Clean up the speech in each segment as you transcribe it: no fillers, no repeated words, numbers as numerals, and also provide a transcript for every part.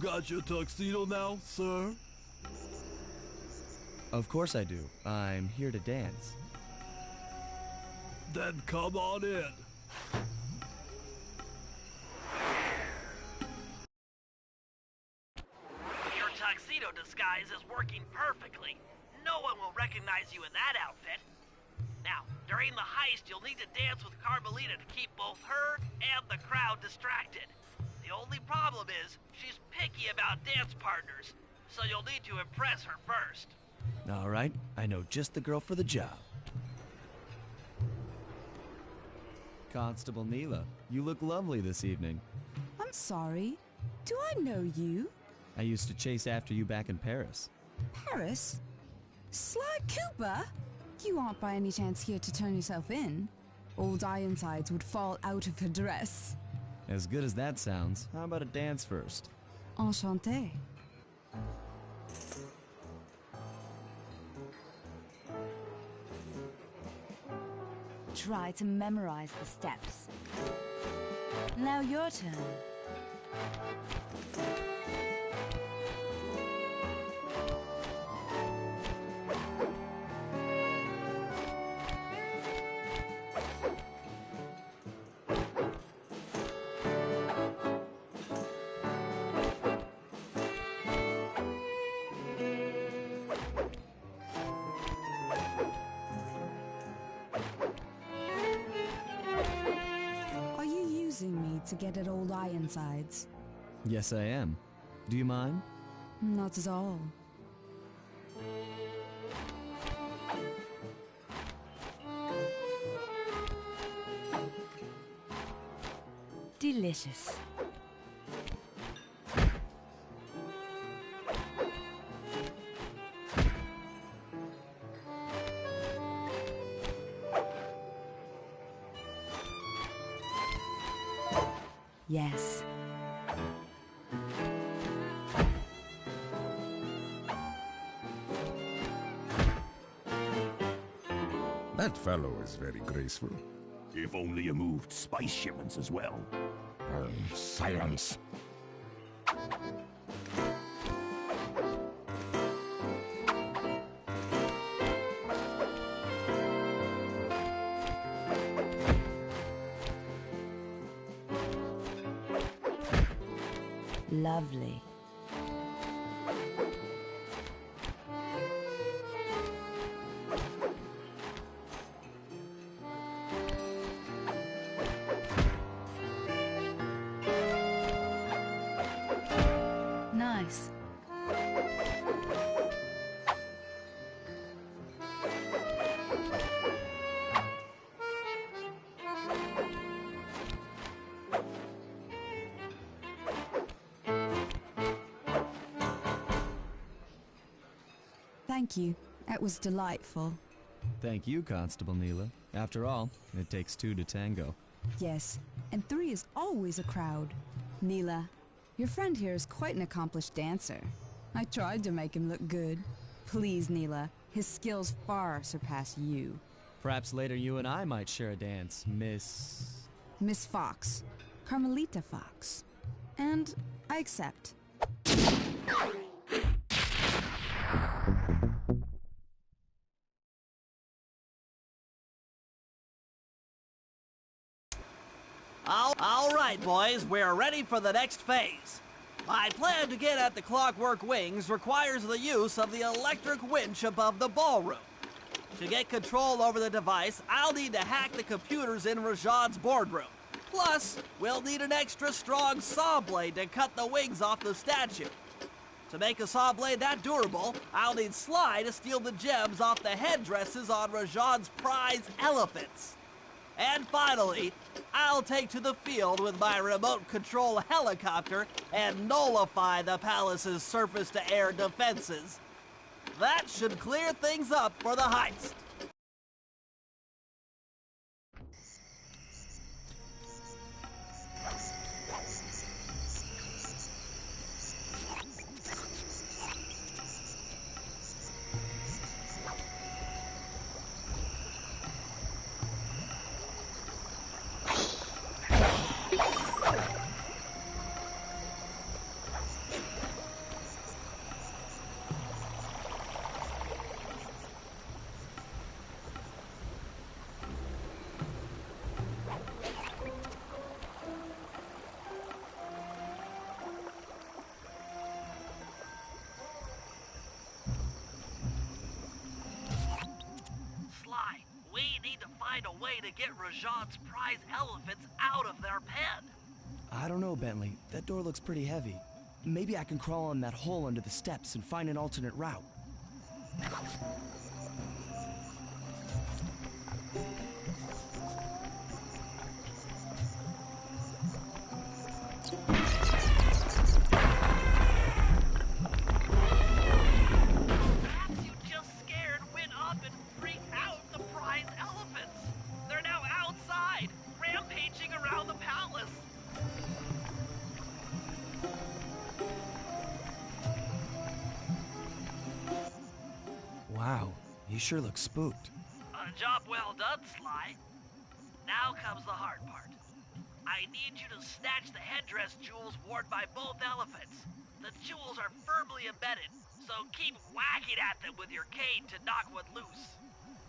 got your tuxedo now, sir? Of course I do. I'm here to dance. Then come on in. Your tuxedo disguise is working perfectly. No one will recognize you in that outfit. Now, during the heist, you'll need to dance with Carmelita to keep both her and the crowd distracted. The only problem is, she's picky about dance partners, so you'll need to impress her first. All right, I know just the girl for the job. Constable Neela, you look lovely this evening. I'm sorry. Do I know you? I used to chase after you back in Paris. Paris? Sly Cooper? You aren't by any chance here to turn yourself in? Old Ironsides would fall out of her dress. As good as that sounds, how about a dance first? Enchanté. Try to memorize the steps. Now your turn. Me to get at old Ironsides? Yes, I am. Do you mind? Not at all. Delicious. Yes. That fellow is very graceful. If only you moved spice shipments as well. Silence. Lovely. Nice. Thank you. That was delightful. Thank you, Constable Neela. After all, it takes two to tango. Yes, and three is always a crowd. Neela, your friend here is quite an accomplished dancer. I tried to make him look good. Please, Neela, his skills far surpass you. Perhaps later you and I might share a dance, Miss Fox. Carmelita Fox. And I accept. All right, boys, we're ready for the next phase. My plan to get at the clockwork wings requires the use of the electric winch above the ballroom. To get control over the device, I'll need to hack the computers in Rajad's boardroom. Plus, we'll need an extra strong saw blade to cut the wings off the statue. To make a saw blade that durable, I'll need Sly to steal the gems off the headdresses on Rajad's prize elephants. And finally, I'll take to the field with my remote control helicopter and nullify the palace's surface-to-air defenses. That should clear things up for the heist. get Rajad's prize elephants out of their pen. I don't know, Bentley. That door looks pretty heavy. Maybe I can crawl in that hole under the steps and find an alternate route. Perhaps you just scared, went up, and freaked out the prize elephants. They're now outside, rampaging around the palace. Wow, you sure look spooked. A job well done, Sly. Now comes the hard part. I need you to snatch the headdress jewels worn by both elephants. The jewels are firmly embedded, so keep whacking at them with your cane to knock one loose.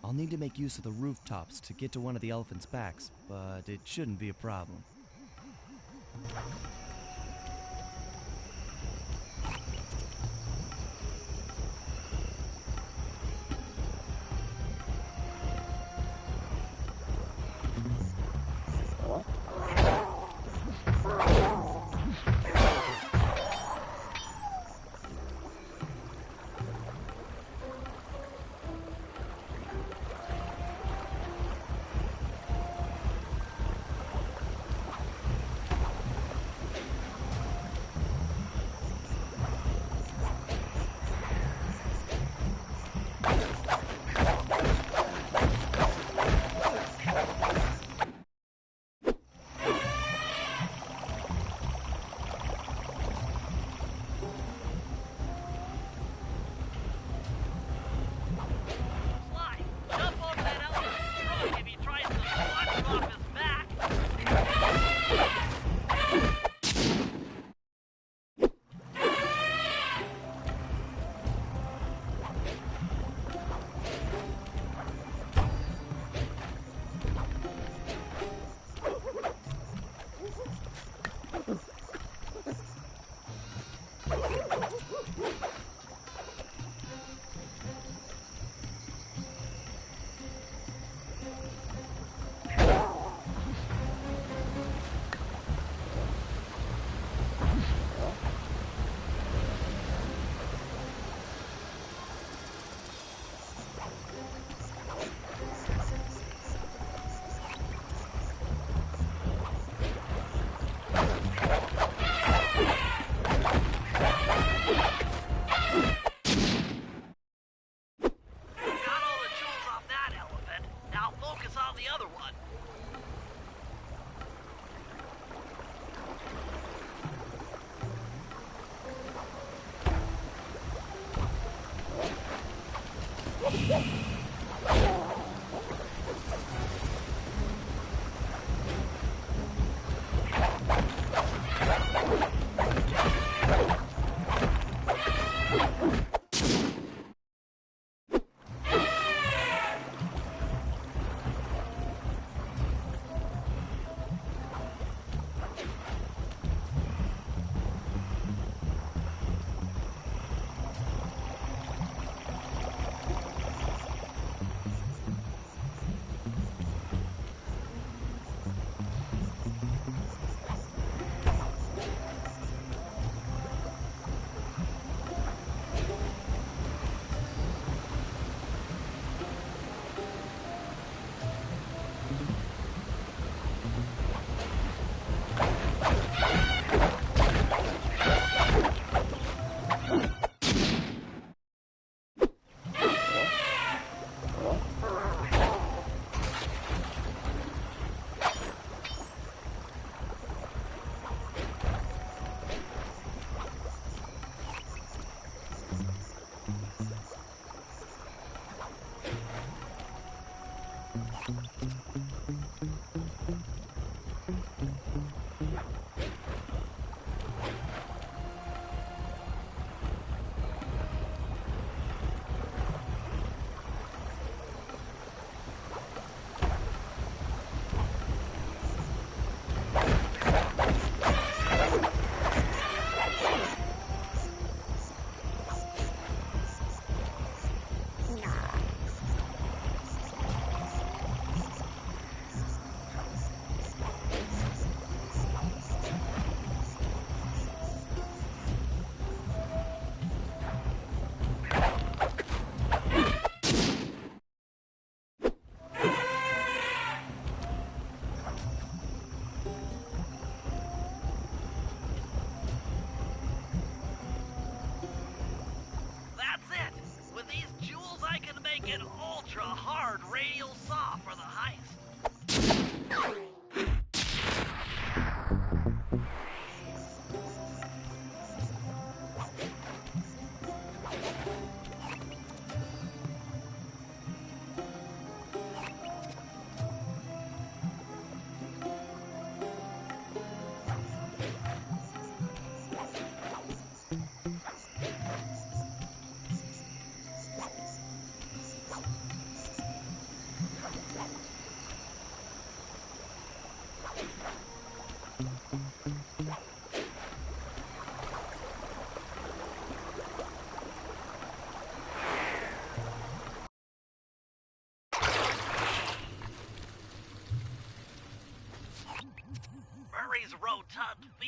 I'll need to make use of the rooftops to get to one of the elephants' backs, but it shouldn't be a problem.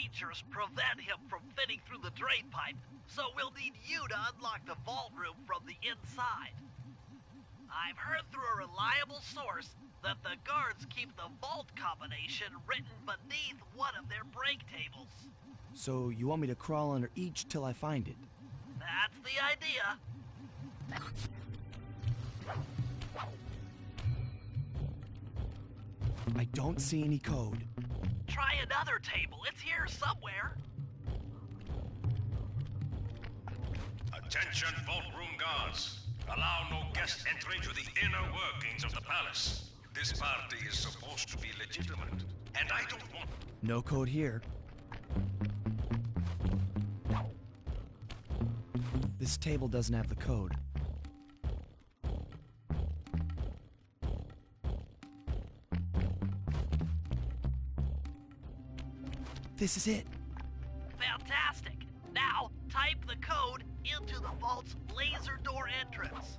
features prevent him from fitting through the drain pipe, so we'll need you to unlock the vault room from the inside. I've heard through a reliable source that the guards keep the vault combination written beneath one of their break tables. So you want me to crawl under each till I find it? That's the idea. I don't see any code. Try another table. It's here somewhere. Attention vault room guards. Allow no guest entry to the inner workings of the palace. This party is supposed to be legitimate, and I don't want... No code here. This table doesn't have the code. This is it. Fantastic. Now, type the code into the vault's laser door entrance.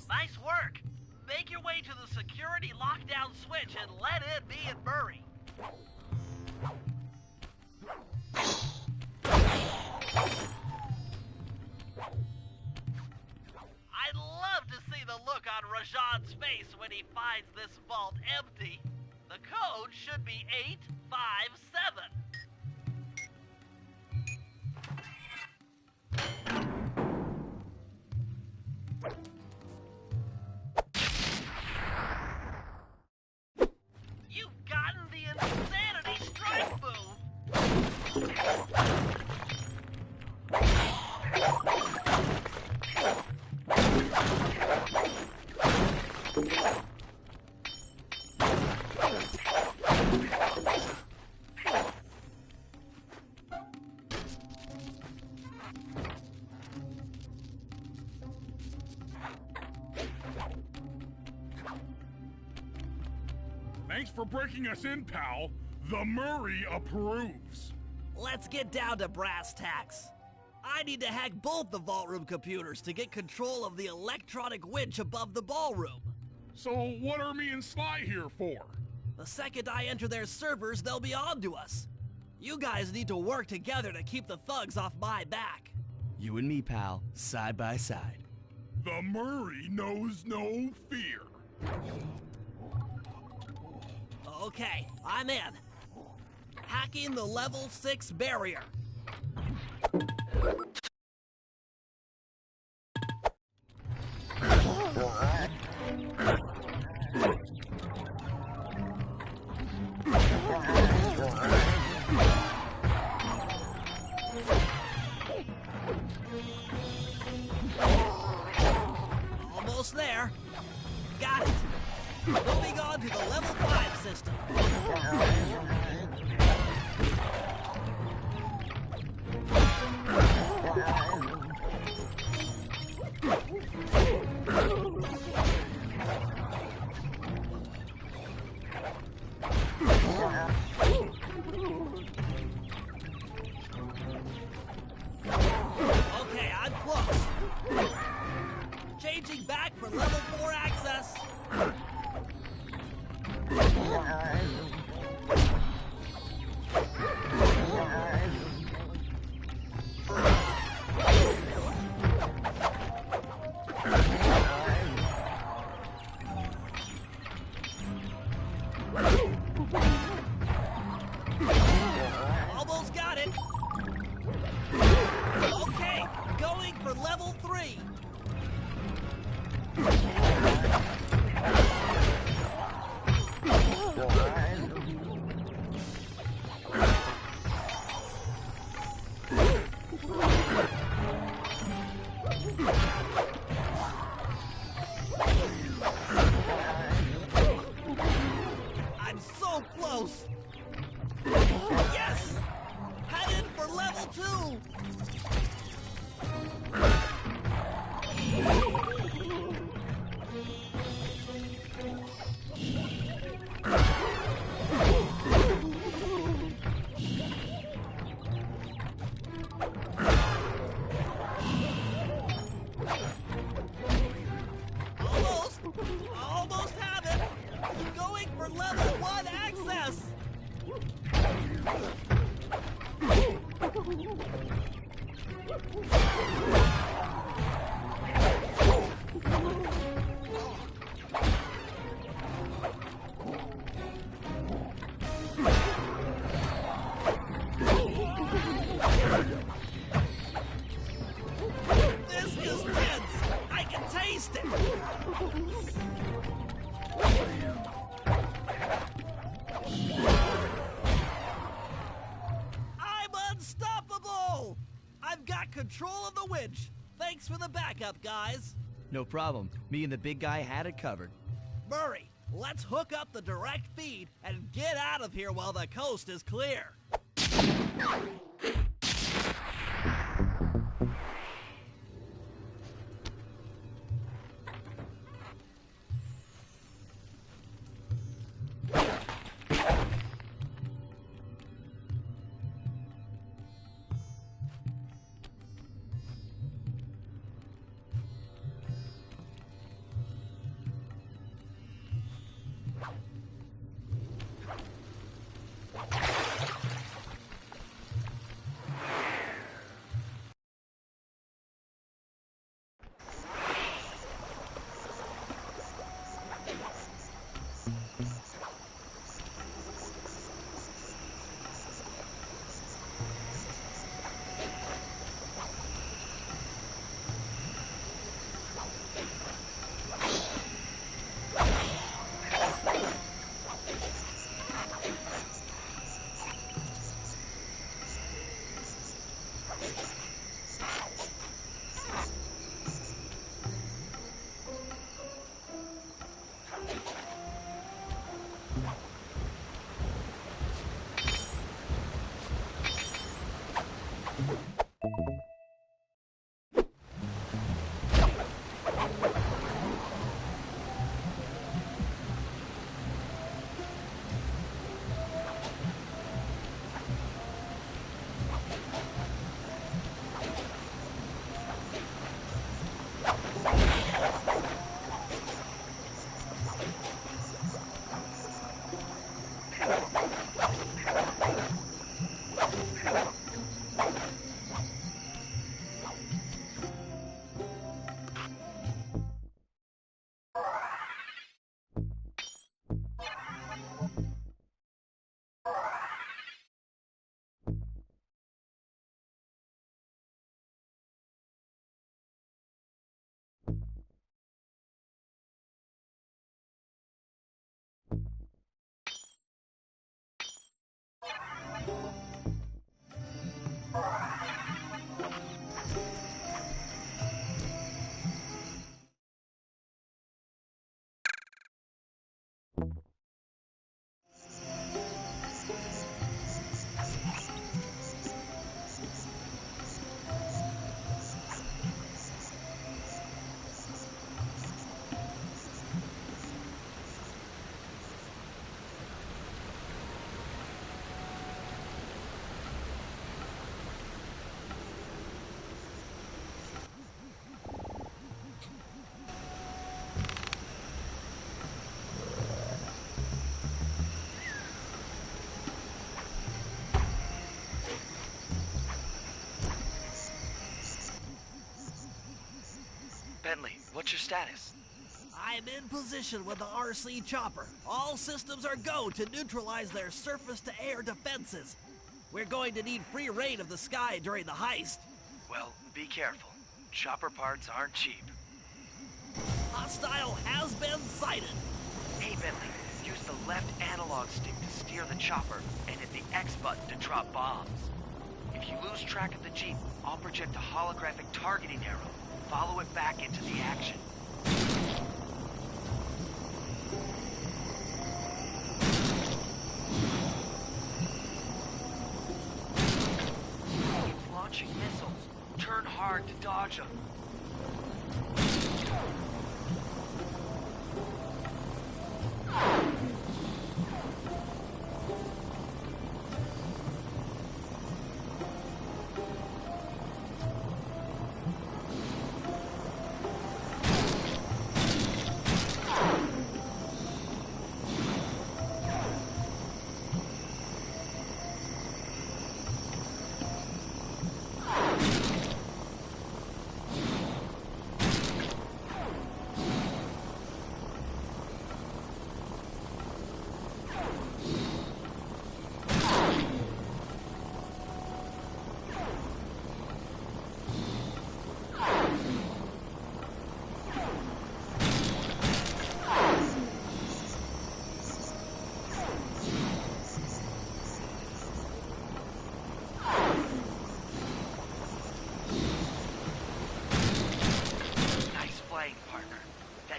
Nice work! Make your way to the security lockdown switch and let in me and Murray. I'd love to see the look on Rajan's face when he finds this vault empty. The code should be 857. You've gotten the insanity strike move! Thanks for breaking us in, pal. The Murray approves. Let's get down to brass tacks. I need to hack both the vault room computers to get control of the electronic winch above the ballroom. So what are me and Sly here for? The second I enter their servers, they'll be on to us. You guys need to work together to keep the thugs off my back. You and me, pal, side by side. The Murray knows no fear. Okay, I'm in. Hacking the level 6 barrier. Almost there. Got it. Moving on to the level 5 system. Okay, I'm close. Changing back for level 4 access. Almost got it. Okay, going for level 3. I'm so close. Yes! Headed for level 2. of the winch. Thanks for the backup, guys. No problem. Me and the big guy had it covered. Murray, let's hook up the direct feed and get out of here while the coast is clear. Bentley, what's your status? I'm in position with the RC chopper. All systems are go to neutralize their surface-to-air defenses. We're going to need free reign of the sky during the heist. Well, be careful. Chopper parts aren't cheap. Hostile has been sighted. Hey, Bentley, use the left analog stick to steer the chopper and hit the X button to drop bombs. If you lose track of the Jeep, I'll project a holographic targeting arrow. Follow it back into the action. It's launching missiles. Turn hard to dodge them.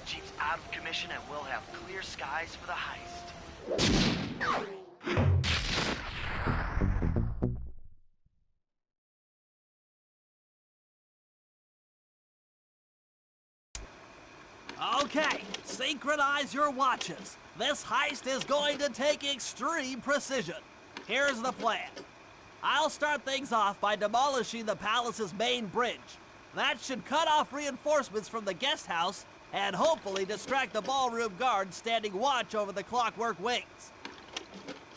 that Jeep's out of commission and we'll have clear skies for the heist. Okay, synchronize your watches. This heist is going to take extreme precision. Here's the plan. I'll start things off by demolishing the palace's main bridge. That should cut off reinforcements from the guest house and hopefully distract the ballroom guards standing watch over the Clockwork Wings.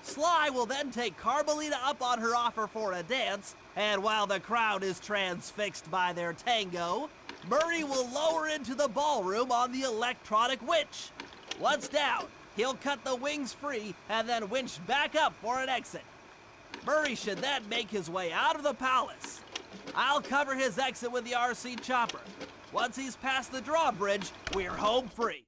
Sly will then take Carmelita up on her offer for a dance, and while the crowd is transfixed by their tango, Murray will lower into the ballroom on the electronic winch. Once down, he'll cut the wings free and then winch back up for an exit. Murray should then make his way out of the palace. I'll cover his exit with the RC chopper. Once he's past the drawbridge, we're home free.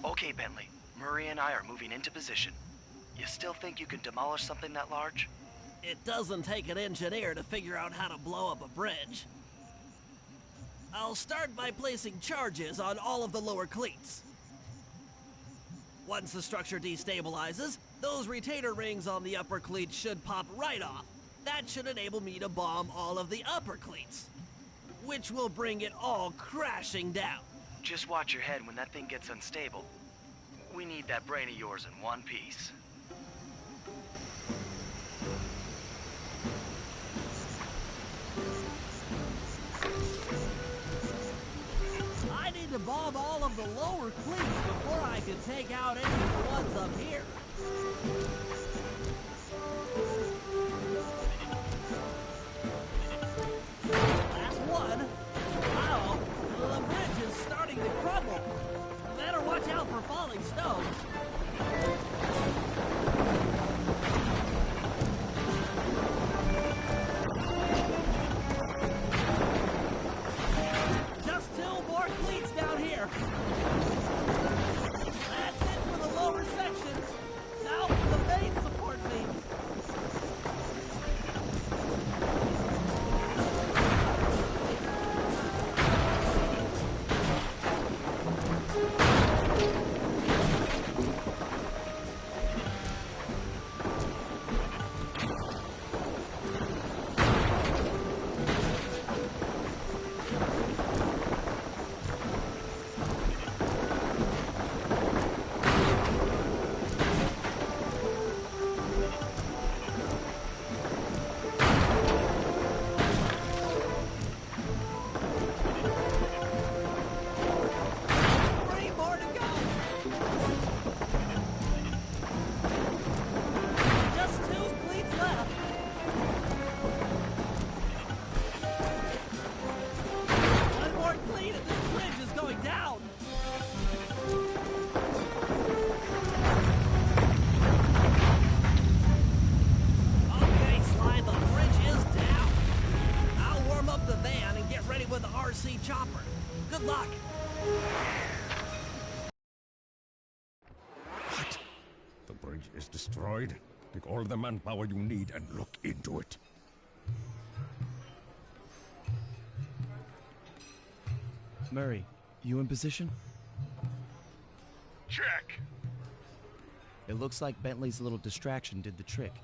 Okay, Bentley. Murray and I are moving into position. You still think you can demolish something that large? It doesn't take an engineer to figure out how to blow up a bridge. I'll start by placing charges on all of the lower cleats. Once the structure destabilizes, those retainer rings on the upper cleats should pop right off. That should enable me to bomb all of the upper cleats, which will bring it all crashing down. Just watch your head when that thing gets unstable. We need that brain of yours in one piece. I need to bomb all of the lower cleats before I can take out any of the ones up here. Last one. Wow, the bridge is starting to crumble. Better watch out for falling stones. Just 2 more cleats down here. That's it for the lower section. Now for the main support beams. Chopper. Good luck. What? The bridge is destroyed? Take all the manpower you need and look into it. Murray, you in position? Check. It looks like Bentley's little distraction did the trick.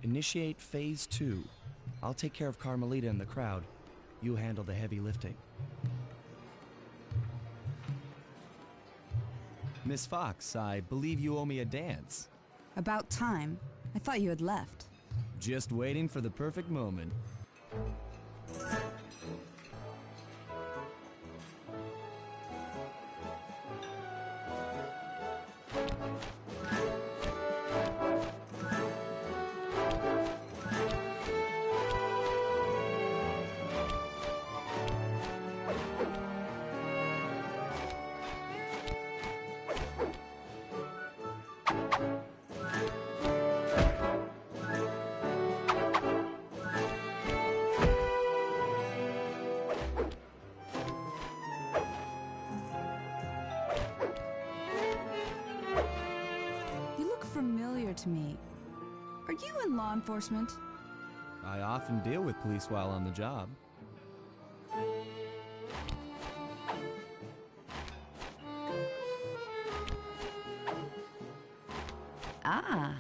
Initiate phase 2. I'll take care of Carmelita and the crowd. You handle the heavy lifting. Miss Fox, I believe you owe me a dance. About time. I thought you had left. Just waiting for the perfect moment. to me. Are you in law enforcement? I often deal with police while on the job. Ah.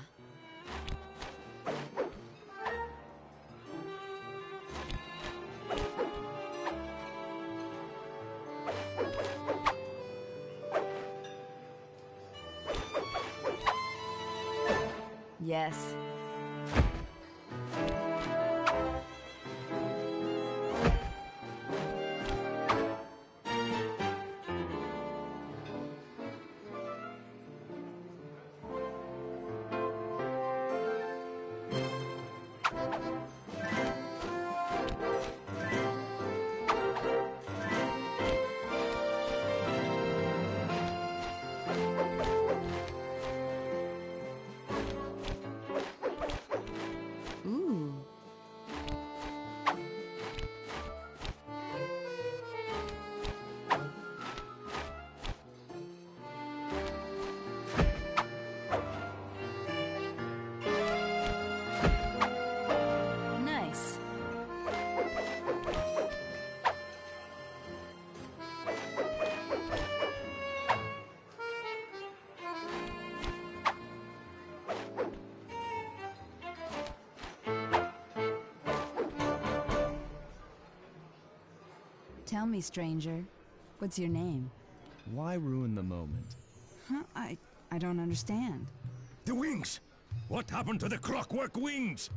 Yes. Ooh. Nice. Tell me, stranger, what's your name? Why ruin the moment? Huh? I don't understand. The wings! What happened to the clockwork wings?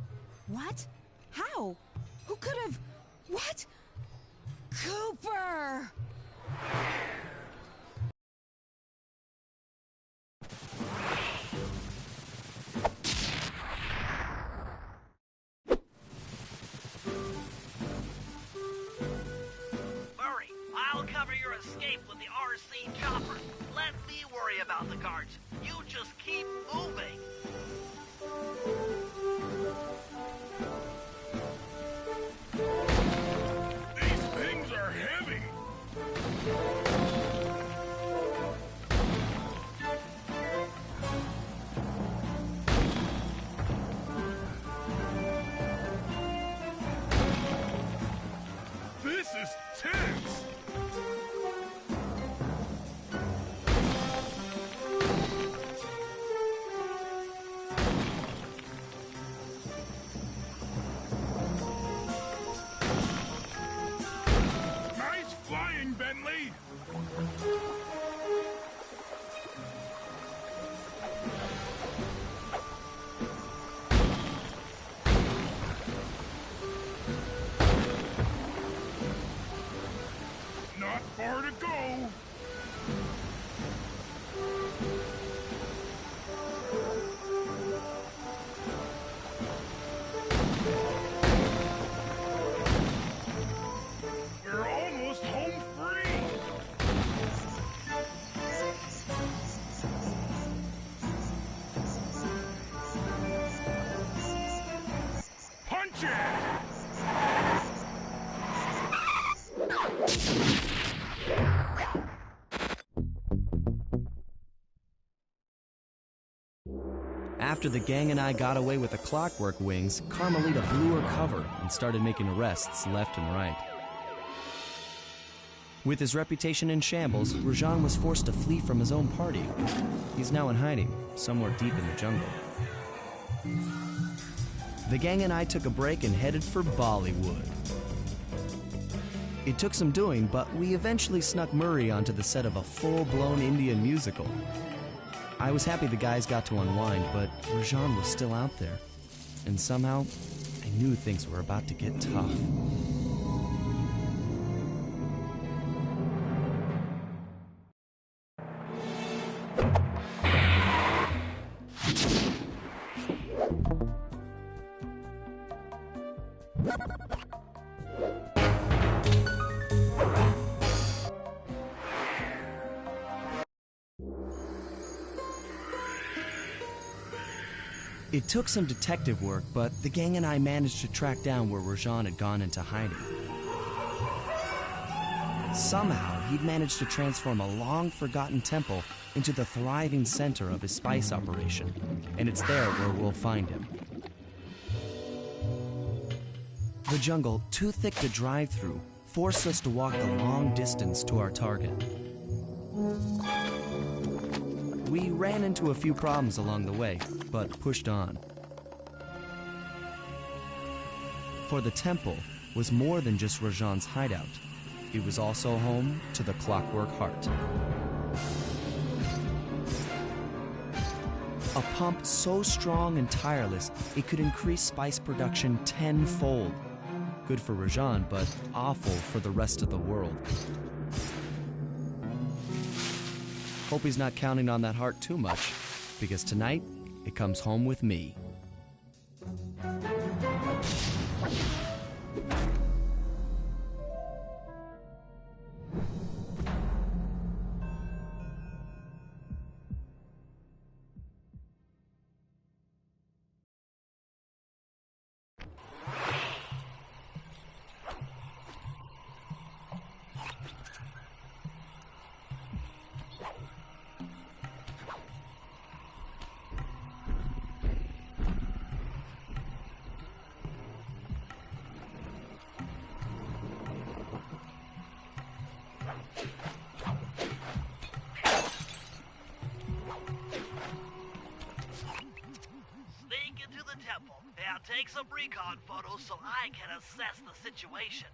What? How? Who could have... What? Cooper! Murray, I'll cover your escape with the RC chopper. Let me worry about the guards. You just keep moving. These things are heavy. This is tense. Nice flying, Bentley. Not far to go. We're almost home free. Punch it! After the gang and I got away with the clockwork wings, Carmelita blew her cover and started making arrests left and right. With his reputation in shambles, Rajan was forced to flee from his own party. He's now in hiding, somewhere deep in the jungle. The gang and I took a break and headed for Bollywood. It took some doing, but we eventually snuck Murray onto the set of a full-blown Indian musical. I was happy the guys got to unwind, but Rajan was still out there. And somehow, I knew things were about to get tough. It took some detective work, but the gang and I managed to track down where Rajan had gone into hiding. Somehow, he'd managed to transform a long-forgotten temple into the thriving center of his spice operation, and it's there where we'll find him. The jungle, too thick to drive through, forced us to walk the long distance to our target. We ran into a few problems along the way, but pushed on. For the temple was more than just Rajan's hideout. It was also home to the Clockwork Heart. A pump so strong and tireless, it could increase spice production tenfold. Good for Rajan, but awful for the rest of the world. Hope he's not counting on that heart too much, because tonight, it comes home with me. Take some recon photos so I can assess the situation.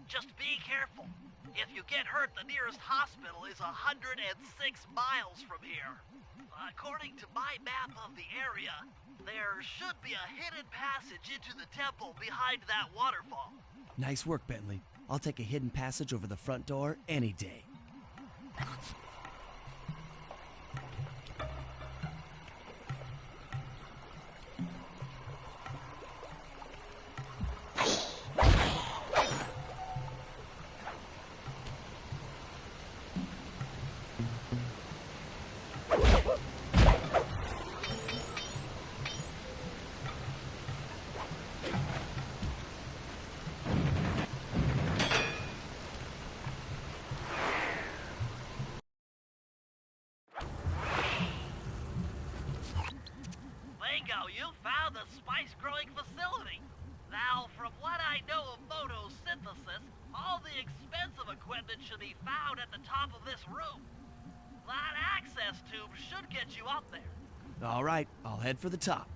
Just be careful. If you get hurt, the nearest hospital is 106 miles from here. According to my map of the area, there should be a hidden passage into the temple behind that waterfall. Nice work, Bentley. I'll take a hidden passage over the front door any day. You found the spice-growing facility. Now, from what I know of photosynthesis, all the expensive equipment should be found at the top of this room. That access tube should get you up there. All right, I'll head for the top.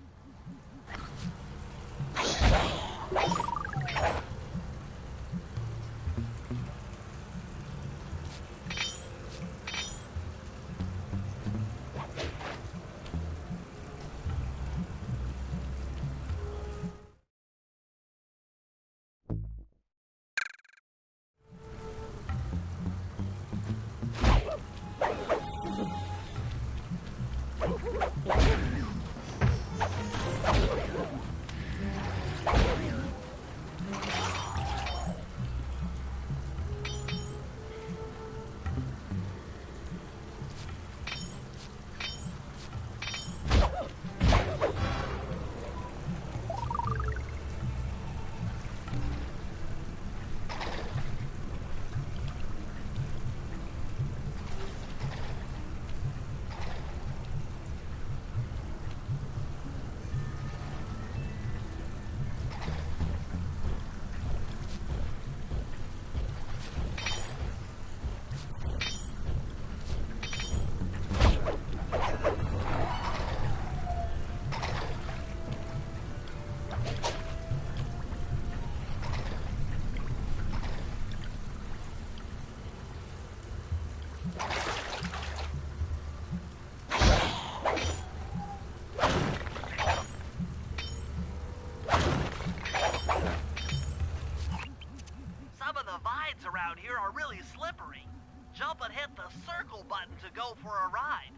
Around here are really slippery. Jump and hit the circle button to go for a ride.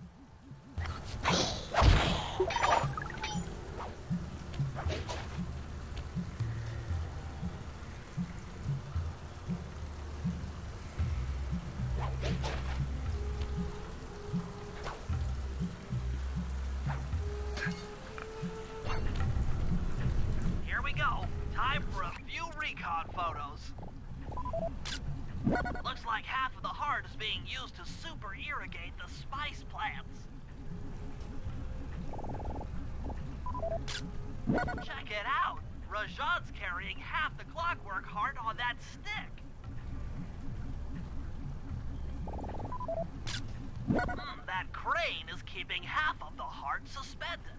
Here we go. Time for a few recon photos. Looks like half of the heart is being used to super irrigate the spice plants. Check it out! Rajan's carrying half the clockwork heart on that stick. That crane is keeping half of the heart suspended.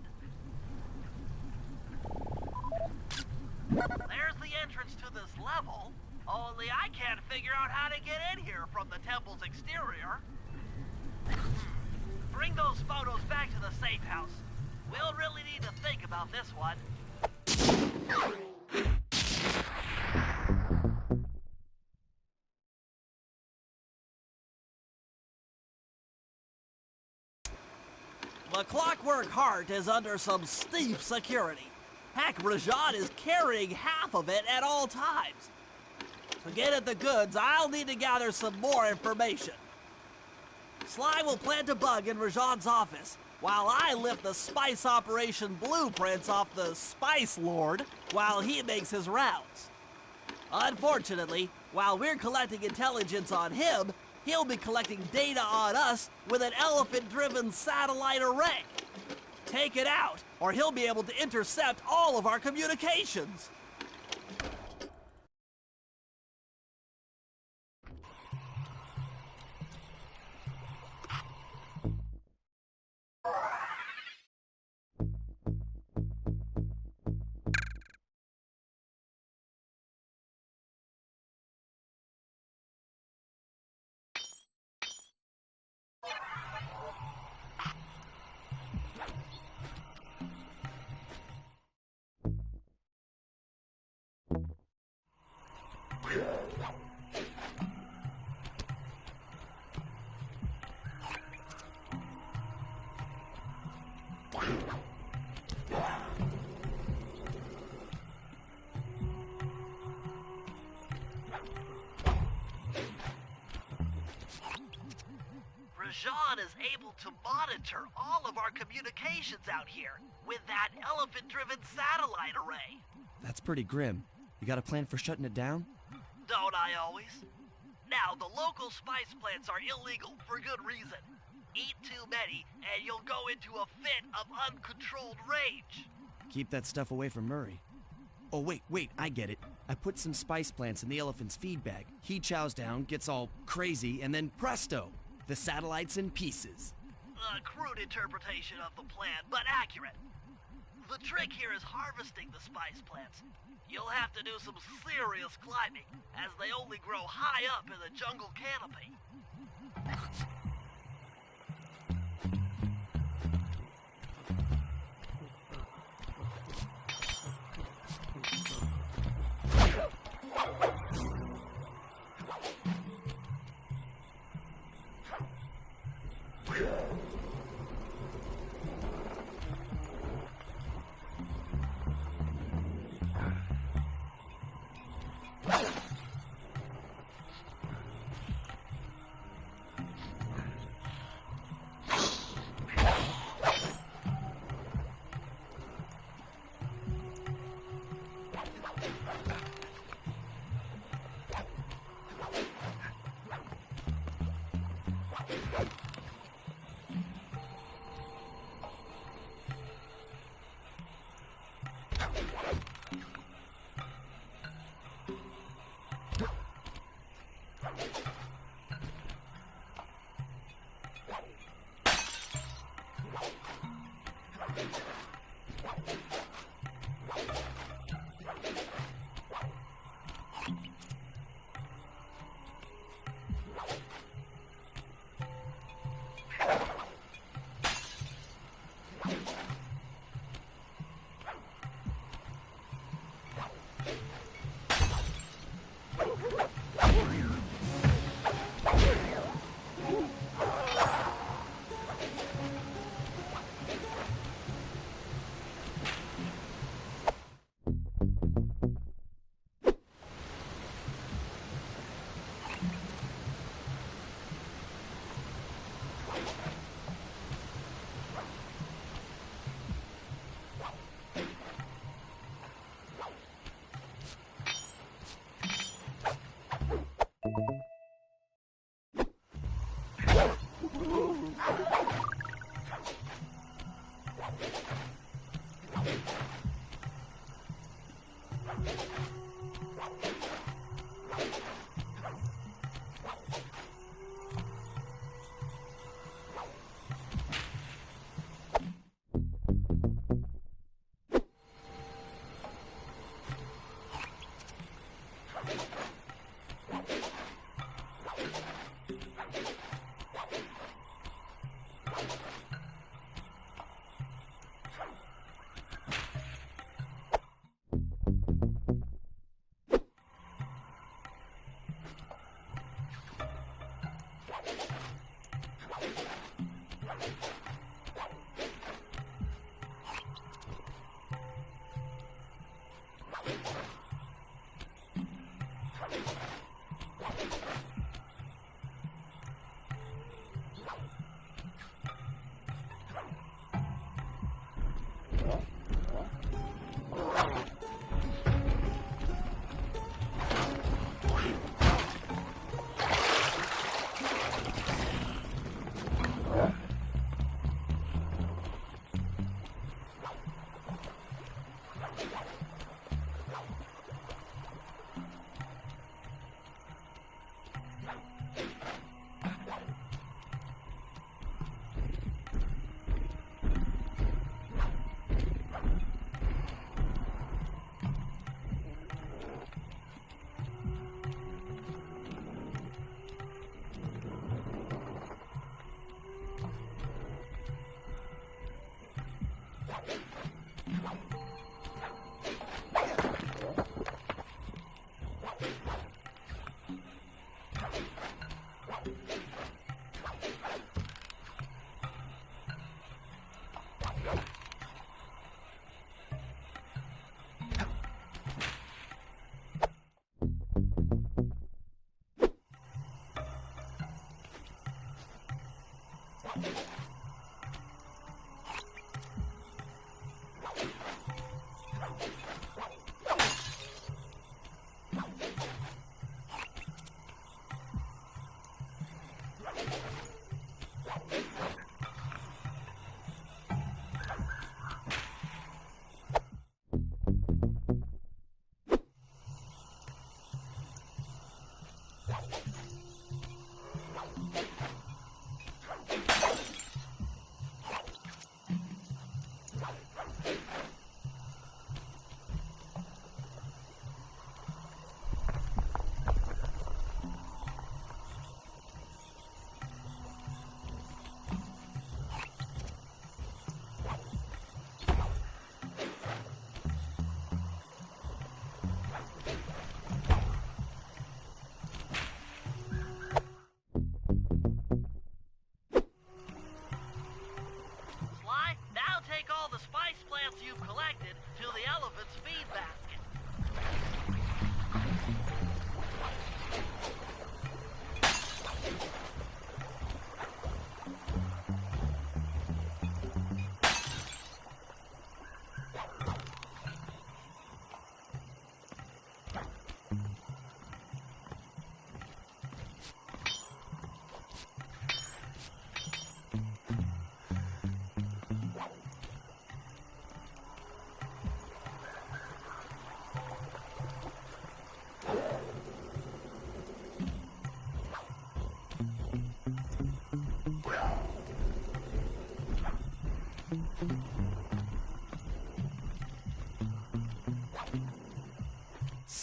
There's the entrance to this level, only I can't figure out how to get in here from the temple's exterior. Bring those photos back to the safe house. We'll really need to think about this one. The clockwork heart is under some steep security. Heck, Rajan is carrying half of it at all times. To get at the goods, I'll need to gather some more information. Sly will plant a bug in Rajan's office, while I lift the spice operation blueprints off the Spice Lord while he makes his rounds. Unfortunately, while we're collecting intelligence on him, he'll be collecting data on us with an elephant-driven satellite array. Take it out, or he'll be able to intercept all of our communications. Rajan is able to monitor all of our communications out here with that elephant-driven satellite array. That's pretty grim. You got a plan for shutting it down? Don't I always? Now, the local spice plants are illegal for good reason. Eat too many, and you'll go into a fit of uncontrolled rage. Keep that stuff away from Murray. Oh, wait, I get it. I put some spice plants in the elephant's feed bag. He chows down, gets all crazy, and then presto! The satellite's in pieces. A crude interpretation of the plan, but accurate. The trick here is harvesting the spice plants. You'll have to do some serious climbing, as they only grow high up in the jungle canopy.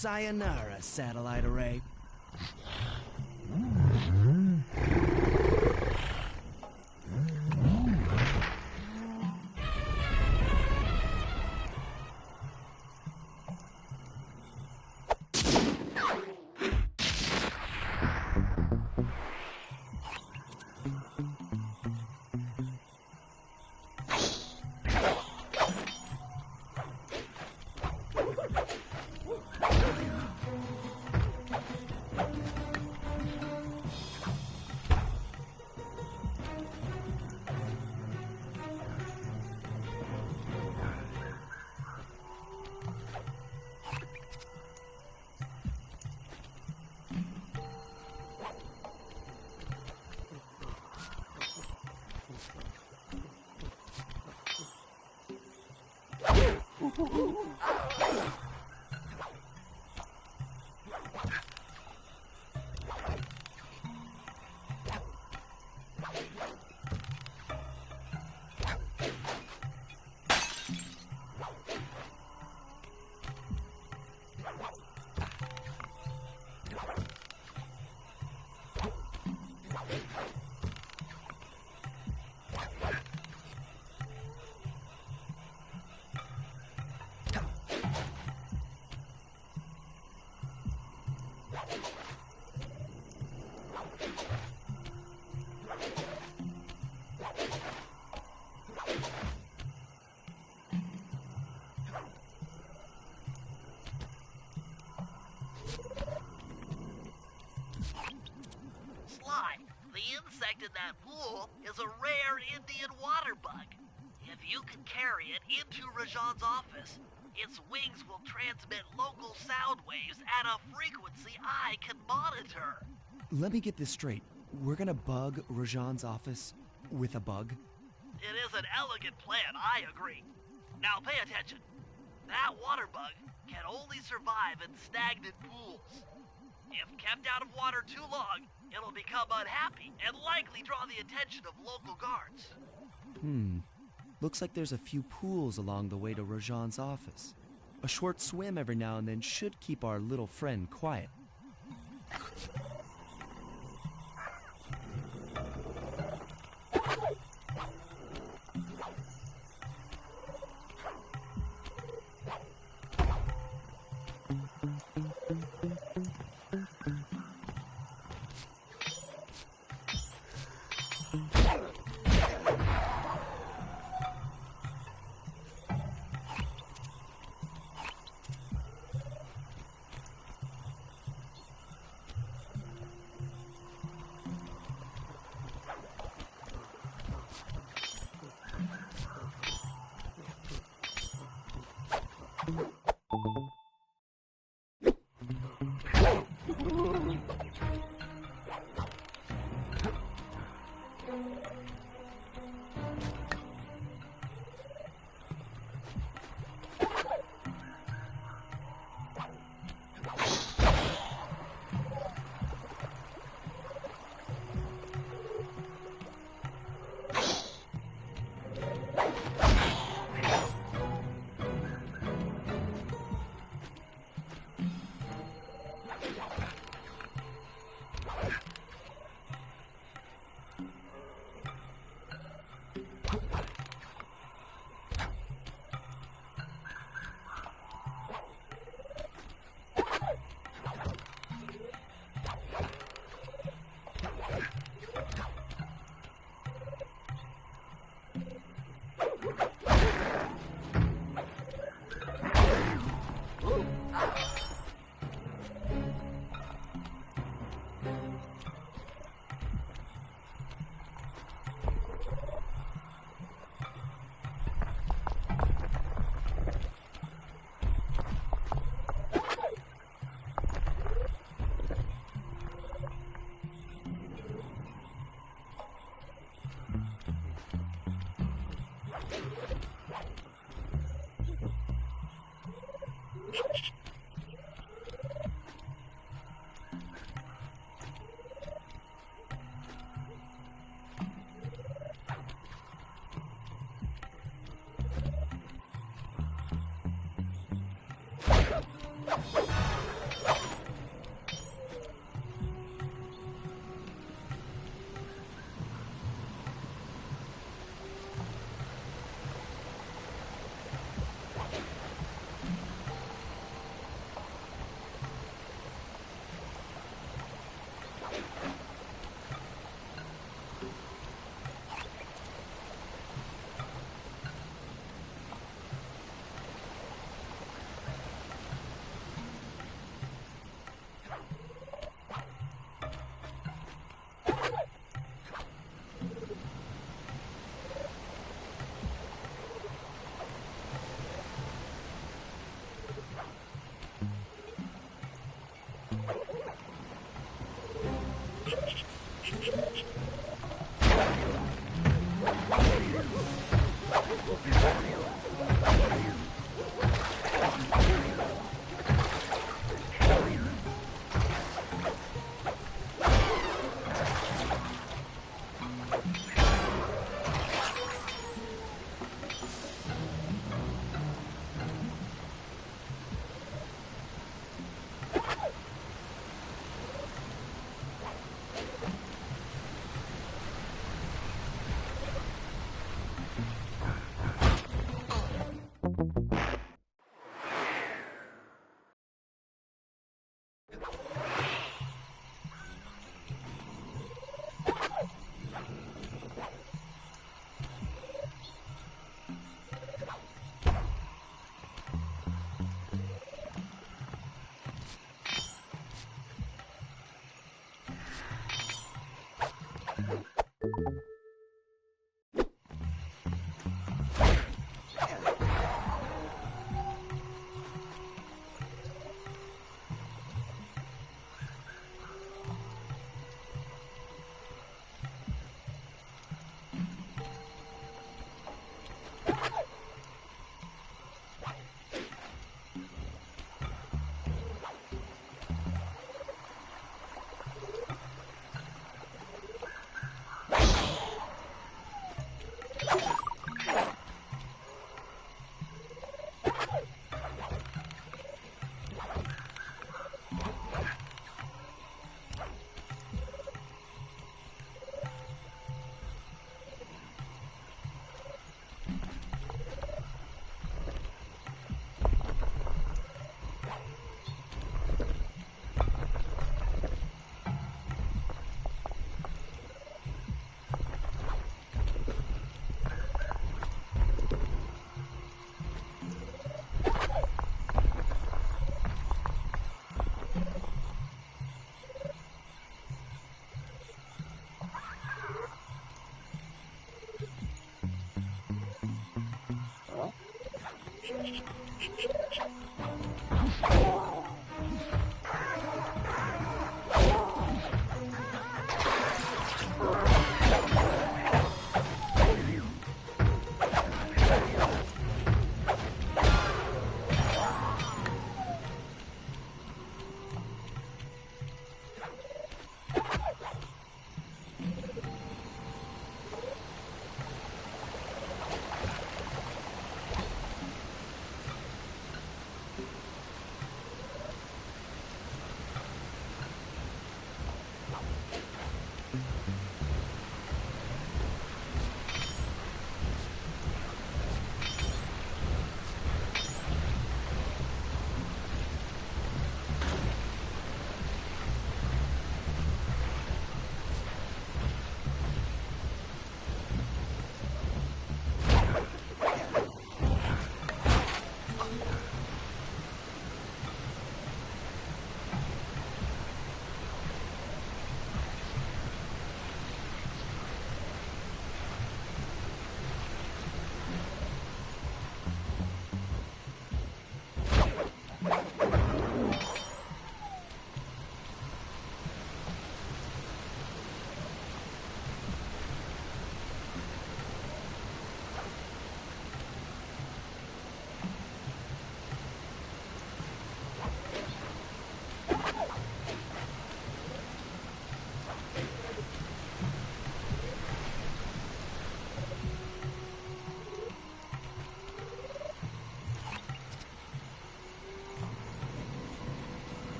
Sayonara, satellite array. jewel is a rare Indian water bug. If you can carry it into Rajan's office, its wings will transmit local sound waves at a frequency I can monitor. Let me get this straight. We're gonna bug Rajan's office with a bug? It is an elegant plan, I agree. Now pay attention. That water bug can only survive in stagnant pools. If kept out of water too long, it'll become unhappy and likely draw the attention of local guards. Looks like there's a few pools along the way to Rajan's office. A short swim every now and then should keep our little friend quiet.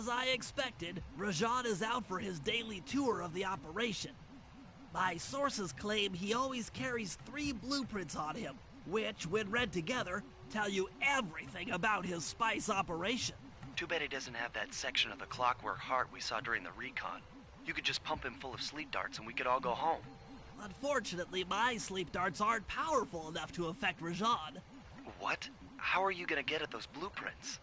I expected, Rajan is out for his daily tour of the operation. My sources claim he always carries 3 blueprints on him, which, when read together, tell you everything about his spice operation. Too bad he doesn't have that section of the clockwork heart we saw during the recon. You could just pump him full of sleep darts and we could all go home. Unfortunately, my sleep darts aren't powerful enough to affect Rajan. What? How are you gonna get at those blueprints?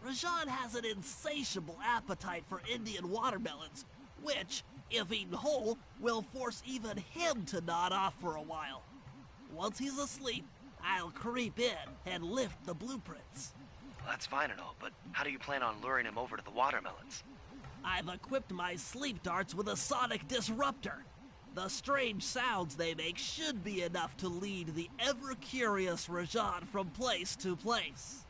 Rajan has an insatiable appetite for Indian watermelons, which, if eaten whole, will force even him to nod off for a while. Once he's asleep, I'll creep in and lift the blueprints. Well, that's fine and all, but how do you plan on luring him over to the watermelons? I've equipped my sleep darts with a sonic disruptor. The strange sounds they make should be enough to lead the ever-curious Rajan from place to place.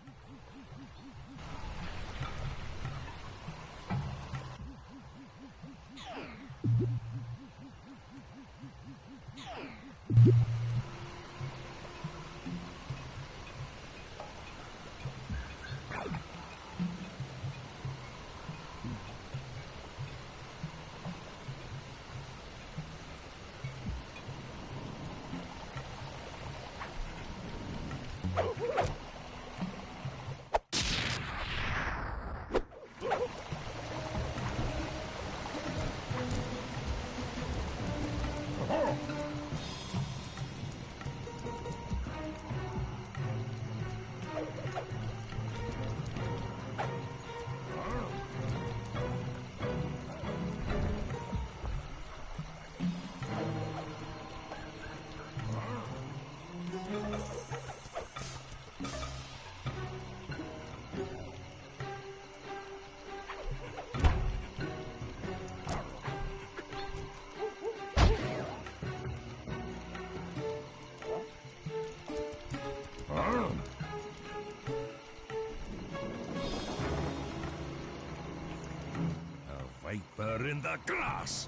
Viper in the glass!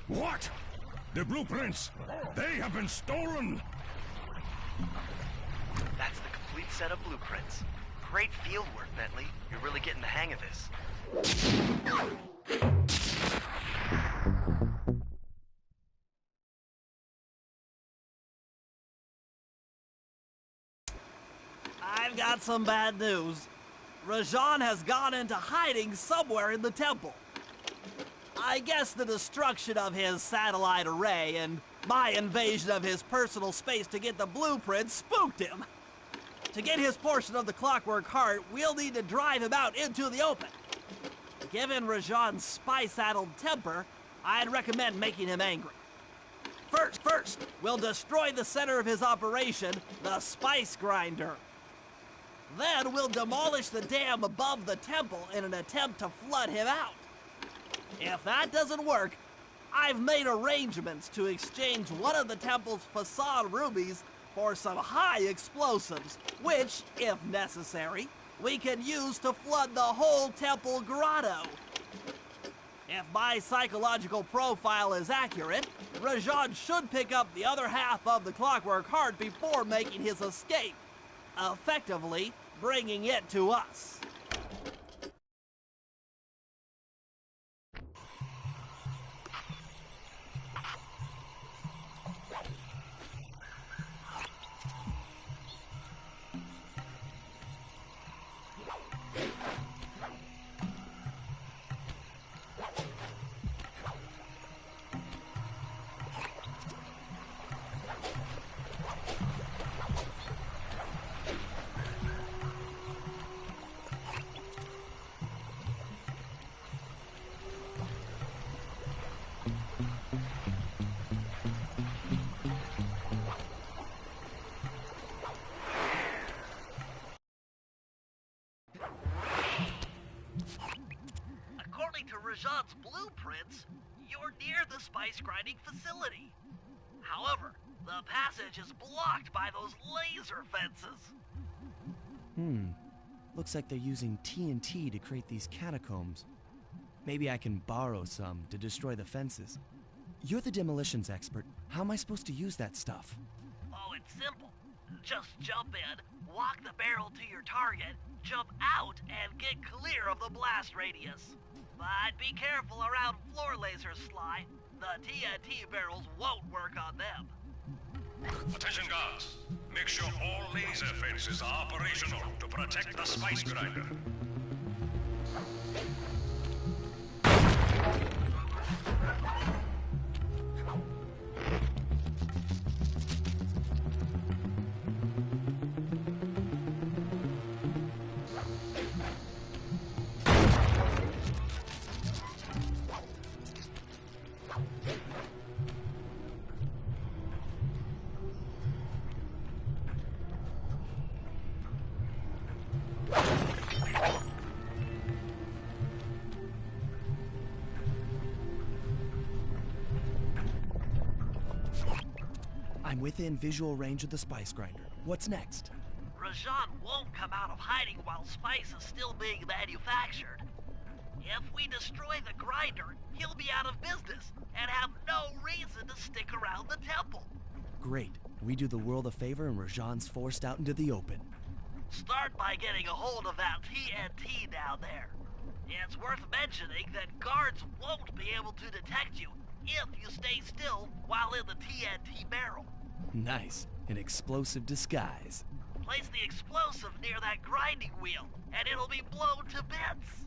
What? The blueprints! They have been stolen! That's the complete set of blueprints. Great field work, Bentley. You're really getting the hang of this. I've got some bad news. Rajan has gone into hiding somewhere in the temple. I guess the destruction of his satellite array and my invasion of his personal space to get the blueprints spooked him. To get his portion of the Clockwork Heart, we'll need to drive him out into the open. Given Rajan's spy-saddled temper, I'd recommend making him angry. First, we'll destroy the center of his operation, the Spice Grinder. Then we'll demolish the dam above the temple in an attempt to flood him out. If that doesn't work, I've made arrangements to exchange one of the temple's facade rubies for some high explosives, which, if necessary, we can use to flood the whole temple grotto. If my psychological profile is accurate, Rajan should pick up the other half of the Clockwork Heart before making his escape, effectively bringing it to us. According to Rajan's blueprints, you're near the spice grinding facility. However, the passage is blocked by those laser fences. Looks like they're using TNT to create these catacombs. Maybe I can borrow some to destroy the fences. You're the demolitions expert. How am I supposed to use that stuff? Oh, it's simple. Just jump in, walk the barrel to your target, jump out, and get clear of the blast radius. But be careful around floor lasers, Sly. The TNT barrels won't work on them. Attention guards. Make sure all laser fences are operational to protect the spice grinder. I'm within visual range of the spice grinder. What's next? Rajan won't come out of hiding while spice is still being manufactured. If we destroy the grinder, he'll be out of business and have no reason to stick around the temple. Great. We do the world a favor and Rajan's forced out into the open. Start by getting a hold of that TNT down there. It's worth mentioning that guards won't be able to detect you if you stay still while in the TNT barrel. Nice. An explosive disguise. Place the explosive near that grinding wheel, and it'll be blown to bits.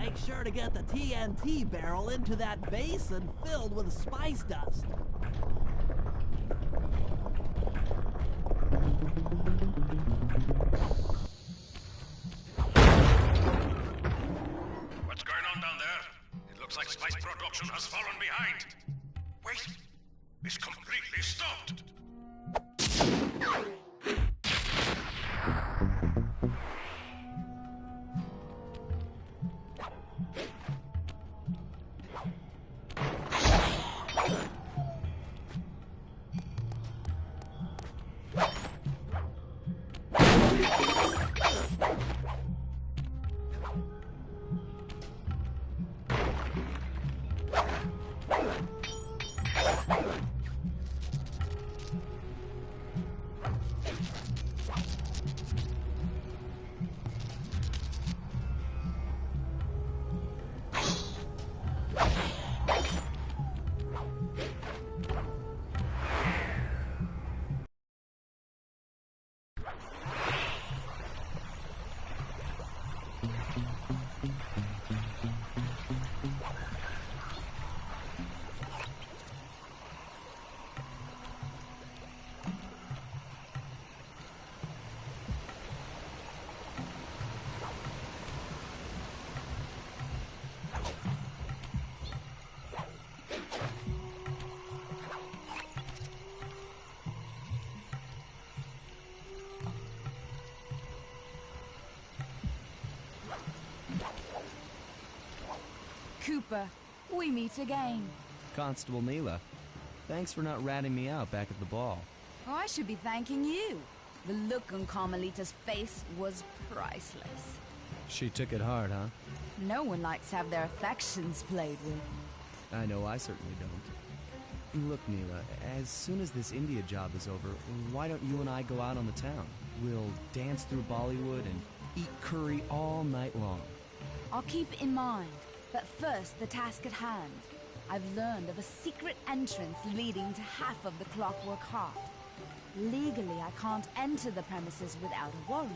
Make sure to get the TNT barrel into that basin filled with spice dust. What's going on down there? It looks like spice production has fallen behind. Wait, it's completely stopped. Trooper. We meet again. Constable Neela, thanks for not ratting me out back at the ball. Oh, I should be thanking you. The look on Carmelita's face was priceless. She took it hard, huh? No one likes to have their affections played with. I know I certainly don't. Look, Neela, as soon as this India job is over, why don't you and I go out on the town? We'll dance through Bollywood and eat curry all night long. I'll keep it in mind. But first, the task at hand. I've learned of a secret entrance leading to half of the Clockwork Heart. Legally, I can't enter the premises without a warrant.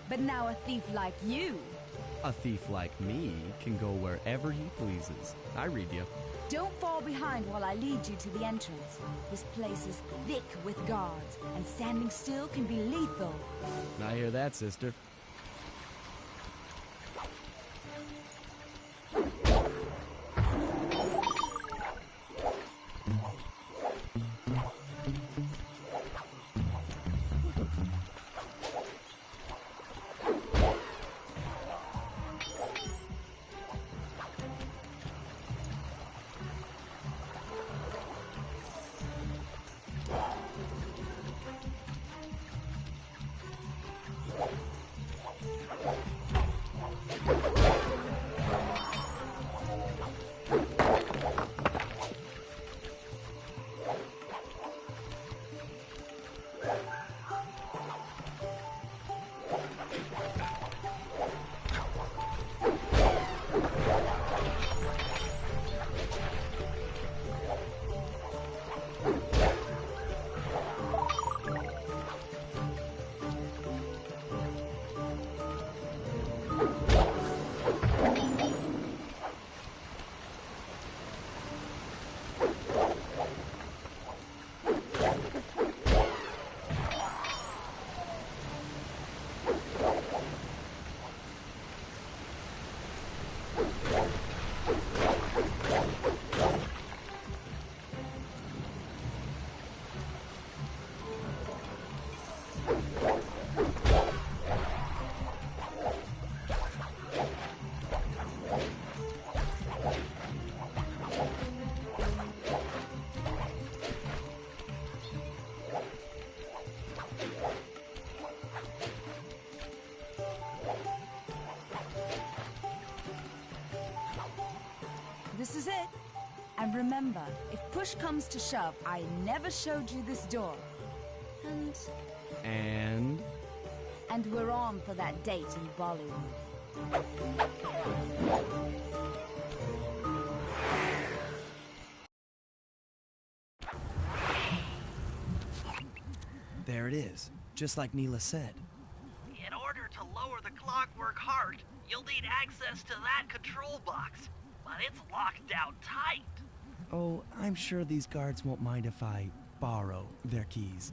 But now a thief like you... A thief like me can go wherever he pleases. I read you. Don't fall behind while I lead you to the entrance. This place is thick with guards, and standing still can be lethal. I hear that, sister. This is it. And remember, if push comes to shove, I never showed you this door. And we're on for that date in Bollywood. there it is, just like Neela said. In order to lower the Clockwork Heart, you'll need access to that control box. But it's locked down tight. Oh, I'm sure these guards won't mind if I borrow their keys.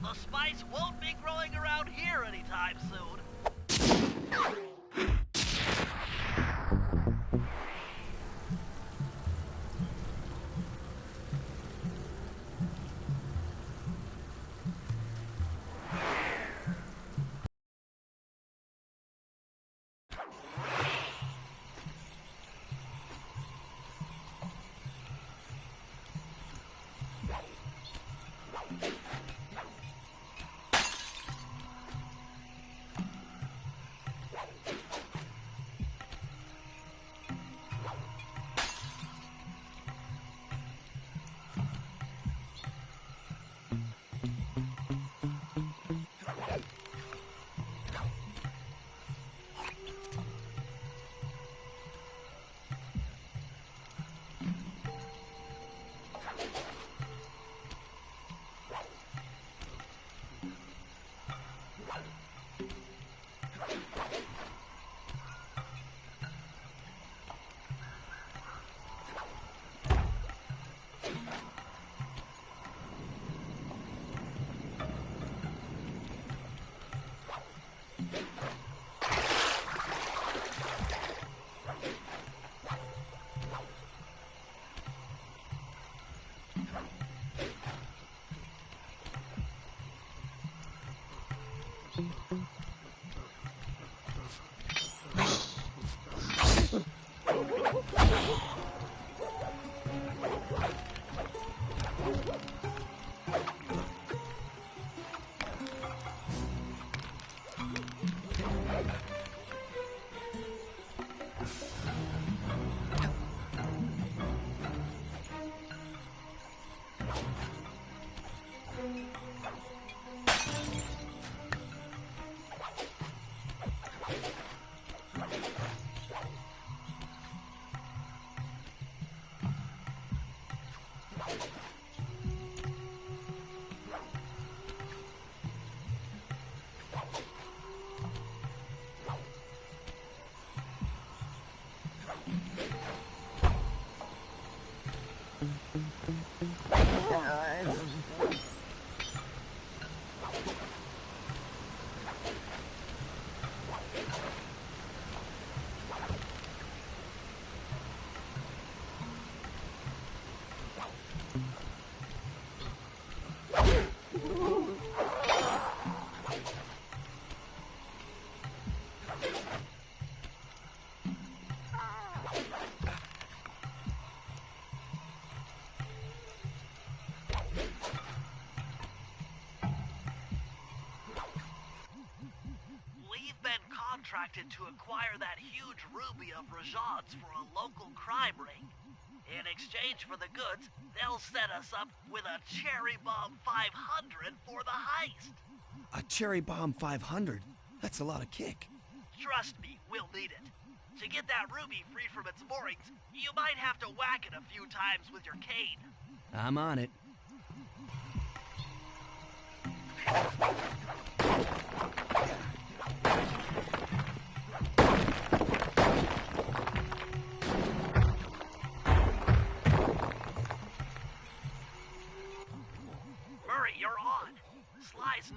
The spice won't be growing around here anytime soon. Contracted to acquire that huge ruby of Rajan's for a local crime ring. In exchange for the goods, they'll set us up with a Cherry Bomb 500 for the heist. A Cherry Bomb 500? That's a lot of kick. Trust me, we'll need it. To get that ruby free from its moorings, you might have to whack it a few times with your cane. I'm on it.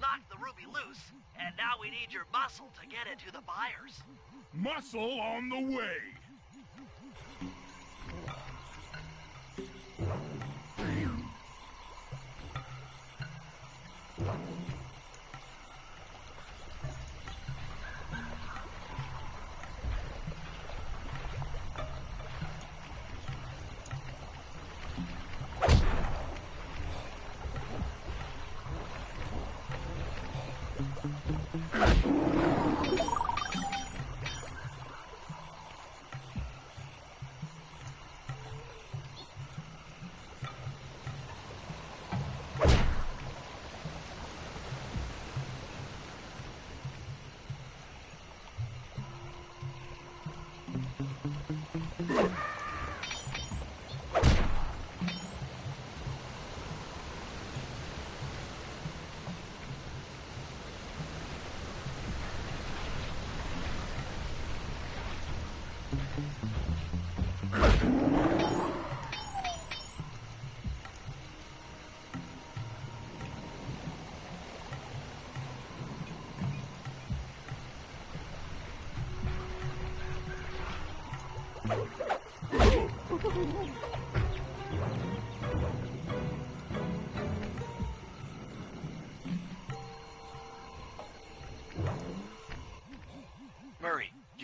Knocked the ruby loose, and now we need your muscle to get it to the buyers. Muscle on the way!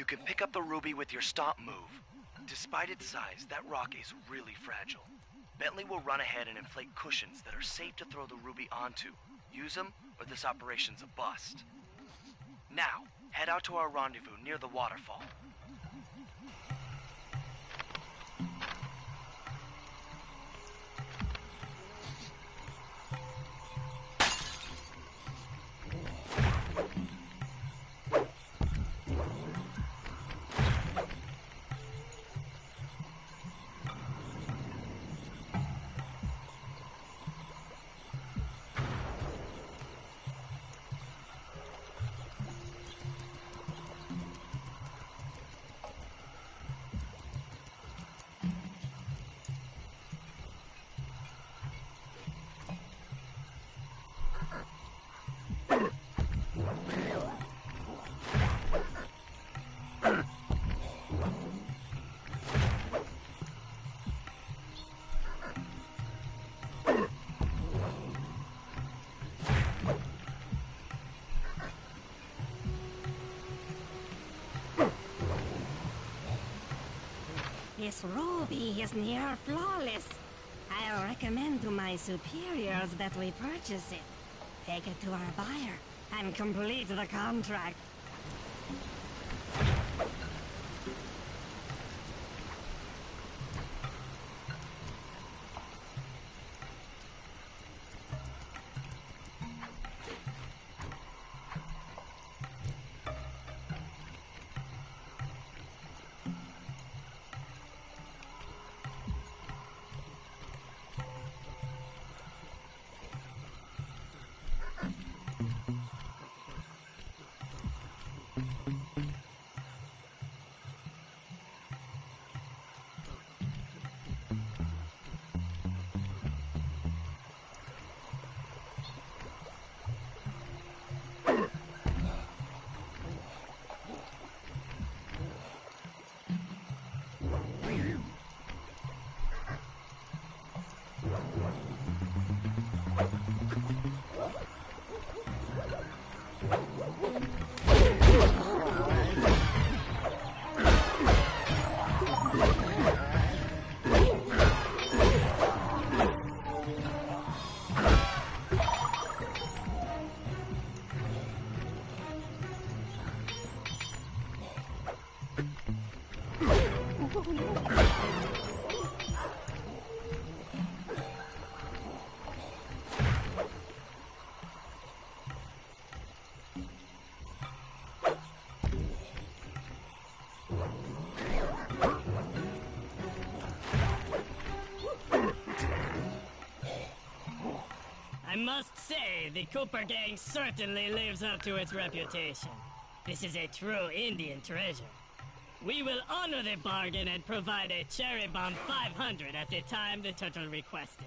You can pick up the ruby with your stomp move. Despite its size, that rock is really fragile. Bentley will run ahead and inflate cushions that are safe to throw the ruby onto. Use them, or this operation's a bust. Now, head out to our rendezvous near the waterfall. This ruby is near flawless. I'll recommend to my superiors that we purchase it, take it to our buyer, and complete the contract. I must say, the Cooper gang certainly lives up to its reputation. This is a true Indian treasure. We will honor the bargain and provide a cherry bomb 500 at the time the turtle requested.